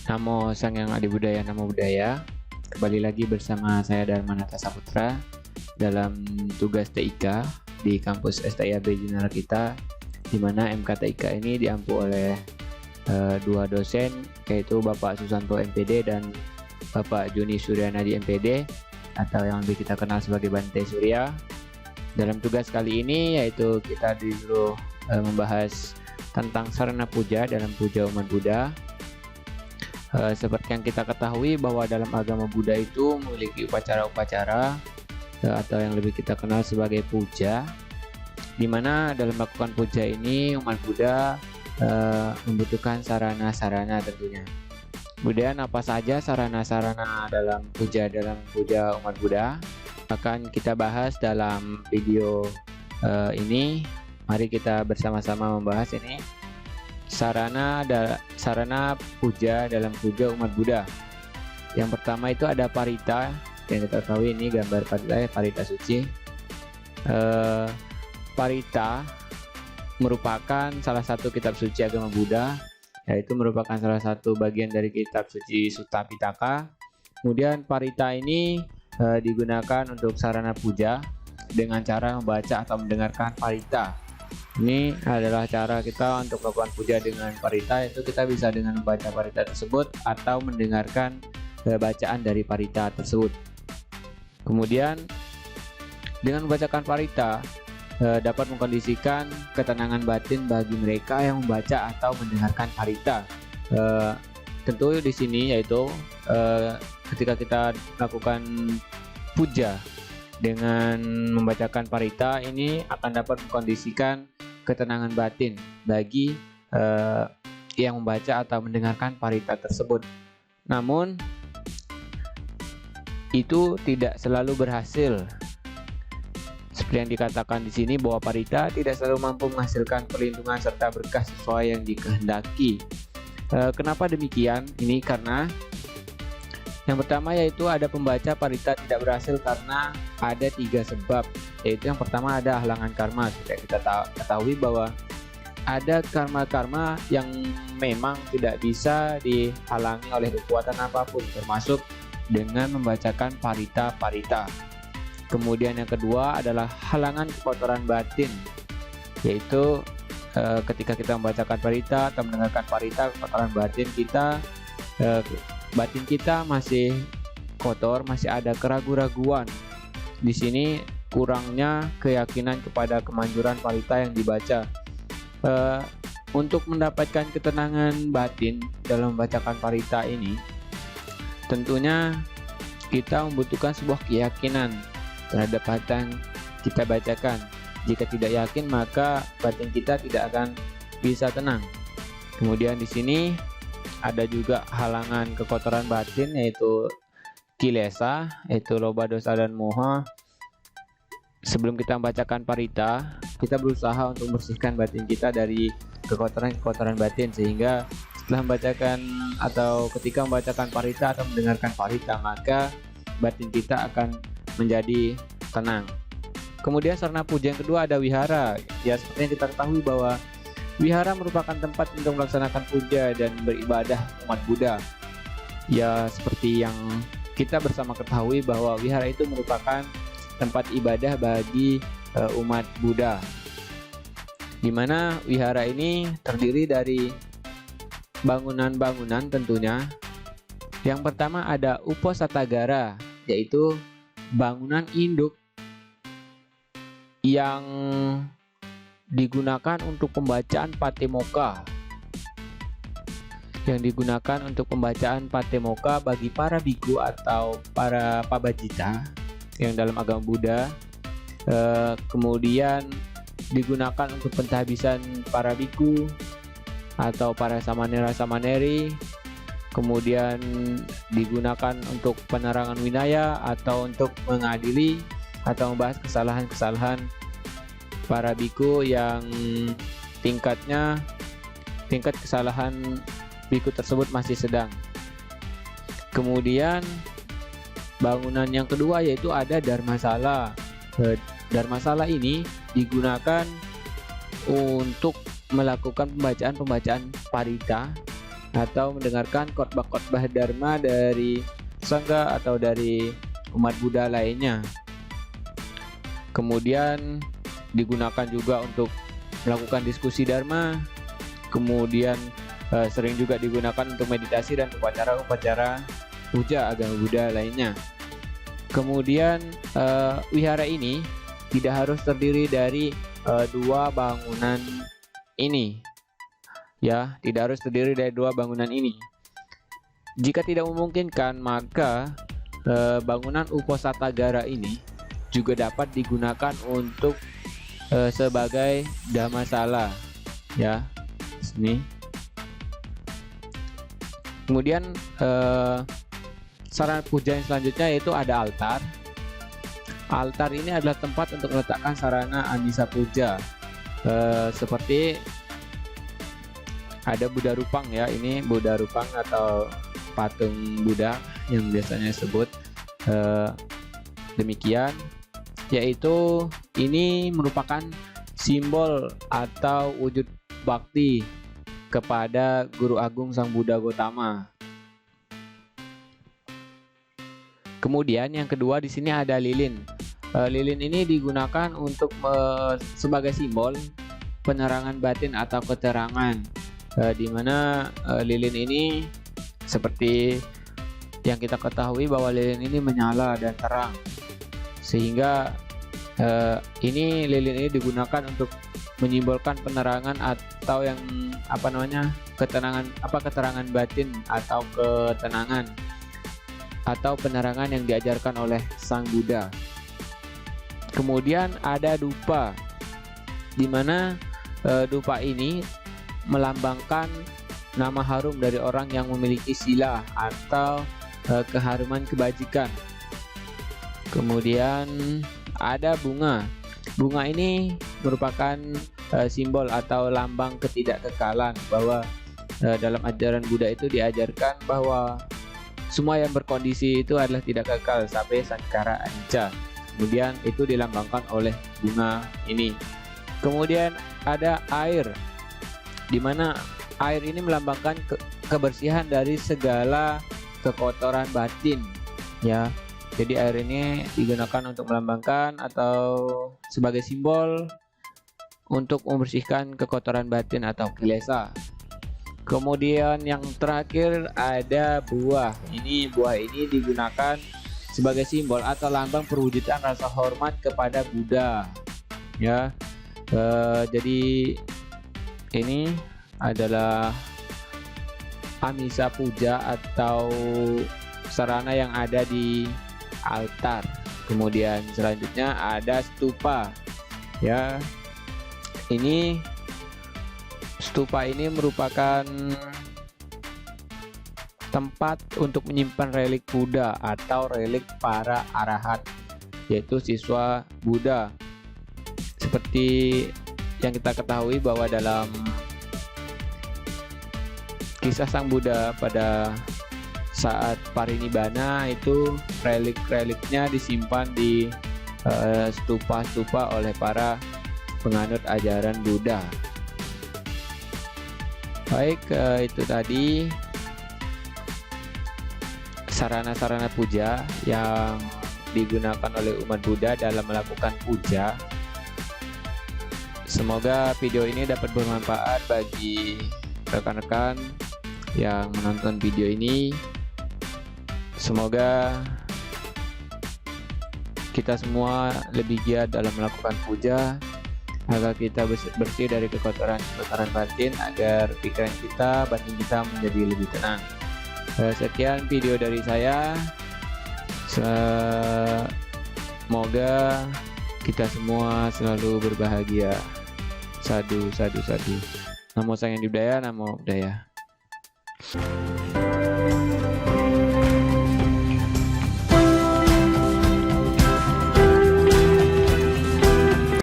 Namo Sang Hyang Adi Budaya Namo Buddhaya. Kembali lagi bersama saya Darmanata Saputra dalam tugas TIK di kampus STIAB Jenderal kita, di mana MKTIK ini diampu oleh dua dosen, yaitu Bapak Susanto MPD dan Bapak Juni Suryanadi MPD, atau yang lebih kita kenal sebagai Bante Surya. Dalam tugas kali ini yaitu kita dulu membahas tentang sarana puja dalam puja umat Buddha. Seperti yang kita ketahui bahwa dalam agama Buddha itu memiliki upacara-upacara atau yang lebih kita kenal sebagai puja, di mana dalam melakukan puja ini umat Buddha membutuhkan sarana-sarana tentunya. Kemudian apa saja sarana-sarana dalam puja umat Buddha akan kita bahas dalam video ini. Mari kita bersama-sama membahas ini. Sarana puja dalam puja umat Buddha. Yang pertama itu ada parita, yang kita tahu ini gambar parita suci. Parita merupakan salah satu kitab suci agama Buddha, yaitu merupakan salah satu bagian dari kitab suci Sutta Pitaka. Kemudian parita ini digunakan untuk sarana puja dengan cara membaca atau mendengarkan parita. Ini adalah cara kita untuk melakukan puja dengan parita, itu kita bisa dengan membaca parita tersebut atau mendengarkan bacaan dari parita tersebut. Kemudian dengan membacakan parita dapat mengkondisikan ketenangan batin bagi mereka yang membaca atau mendengarkan parita. Tentu di sini yaitu ketika kita melakukan puja dengan membacakan parita, ini akan dapat mengkondisikan ketenangan batin bagi yang membaca atau mendengarkan parita tersebut. Namun itu tidak selalu berhasil. Seperti yang dikatakan di sini bahwa parita tidak selalu mampu menghasilkan perlindungan serta berkah sesuai yang dikehendaki. Kenapa demikian? Ini karena yang pertama yaitu ada pembaca parita tidak berhasil karena ada 3 sebab, yaitu yang pertama ada halangan karma. Sudah kita ketahui bahwa ada karma-karma yang memang tidak bisa dihalangi oleh kekuatan apapun, termasuk dengan membacakan parita-parita. Kemudian yang kedua adalah halangan kekotoran batin, yaitu ketika kita membacakan parita atau mendengarkan parita, kekotoran batin kita masih kotor, masih ada keraguan-raguan. Di sini kurangnya keyakinan kepada kemanjuran parita yang dibaca. Untuk mendapatkan ketenangan batin dalam membacakan parita ini, tentunya kita membutuhkan sebuah keyakinan terhadap apa yang kita bacakan. Jika tidak yakin, maka batin kita tidak akan bisa tenang. Kemudian di sini ada juga halangan kekotoran batin, yaitu kilesa, yaitu loba, dosa, dan moha. Sebelum kita membacakan parita, kita berusaha untuk membersihkan batin kita dari kekotoran-kekotoran batin, sehingga setelah membacakan atau ketika membacakan parita atau mendengarkan parita, maka batin kita akan menjadi tenang. Kemudian sarana puja yang kedua ada wihara. Ya, seperti yang kita ketahui bahwa wihara merupakan tempat untuk melaksanakan puja dan beribadah umat Buddha. Ya, seperti yang kita bersama ketahui bahwa wihara itu merupakan tempat ibadah bagi umat Buddha, di mana wihara ini terdiri dari bangunan-bangunan tentunya. Yang pertama ada Uposatagara, yaitu bangunan induk yang digunakan untuk pembacaan Patimokkha, bagi para biku atau para pabajita yang dalam agama Buddha. Kemudian digunakan untuk pentahbisan para biku atau para samanera-samaneri. Kemudian digunakan untuk penerangan winaya atau untuk mengadili atau membahas kesalahan-kesalahan para biku yang tingkat kesalahan biku tersebut masih sedang. Kemudian bangunan yang kedua yaitu ada Dharmasala. Dharmasala ini digunakan untuk melakukan pembacaan parita atau mendengarkan khotbah-khotbah Dharma dari sangga atau dari umat Buddha lainnya. Kemudian digunakan juga untuk melakukan diskusi Dharma. Kemudian sering juga digunakan untuk meditasi dan upacara-upacara puja agama Buddha lainnya. Kemudian wihara ini tidak harus terdiri dari dua bangunan ini, ya, tidak harus terdiri dari dua bangunan ini. Jika tidak memungkinkan, maka bangunan Uposatagara ini juga dapat digunakan untuk sebagai dhammasala, ya, sini. Kemudian sarana puja yang selanjutnya yaitu ada altar. Altar ini adalah tempat untuk meletakkan sarana anisa puja, seperti ada Buddha Rupang, ya, ini Buddha Rupang atau patung Buddha yang biasanya disebut demikian, yaitu ini merupakan simbol atau wujud bakti kepada Guru Agung Sang Buddha Gotama. Kemudian yang kedua di sini ada lilin. Lilin ini digunakan untuk sebagai simbol penerangan batin atau keterangan, di mana lilin ini seperti yang kita ketahui bahwa lilin ini menyala dan terang, sehingga lilin ini digunakan untuk menyimbolkan penerangan atau yang keterangan batin atau ketenangan atau penerangan yang diajarkan oleh Sang Buddha. Kemudian ada dupa, di mana dupa ini melambangkan nama harum dari orang yang memiliki sila atau keharuman kebajikan. Kemudian ada bunga. Bunga ini merupakan simbol atau lambang ketidakkekalan, bahwa dalam ajaran Buddha itu diajarkan bahwa semua yang berkondisi itu adalah tidak kekal sampai sankara anicca. Kemudian itu dilambangkan oleh bunga ini. Kemudian ada air, di mana air ini melambangkan kebersihan dari segala kekotoran batin, ya. Jadi air ini digunakan untuk melambangkan atau sebagai simbol untuk membersihkan kekotoran batin atau kilesa. Kemudian yang terakhir ada buah. Buah ini digunakan sebagai simbol atau lambang perwujudan rasa hormat kepada Buddha, ya. Jadi ini adalah amisa puja atau sarana yang ada di altar. Kemudian selanjutnya ada stupa, ya. Ini stupa ini merupakan tempat untuk menyimpan relik Buddha atau relik para arahat, yaitu siswa Buddha. Seperti yang kita ketahui bahwa dalam kisah Sang Buddha pada saat parinibbana itu relik-reliknya disimpan di stupa-stupa oleh para penganut ajaran Buddha. Baik, itu tadi sarana-sarana puja yang digunakan oleh umat Buddha dalam melakukan puja. Semoga video ini dapat bermanfaat bagi rekan-rekan yang menonton video ini. Semoga kita semua lebih giat dalam melakukan puja, agar kita bersih dari kekotoran batin, agar pikiran kita, batin kita menjadi lebih tenang. Sekian video dari saya. Semoga kita semua selalu berbahagia. Sadu, sadu, sadu. Namo Sang Hyang Buddhaya, Namo Buddhaya.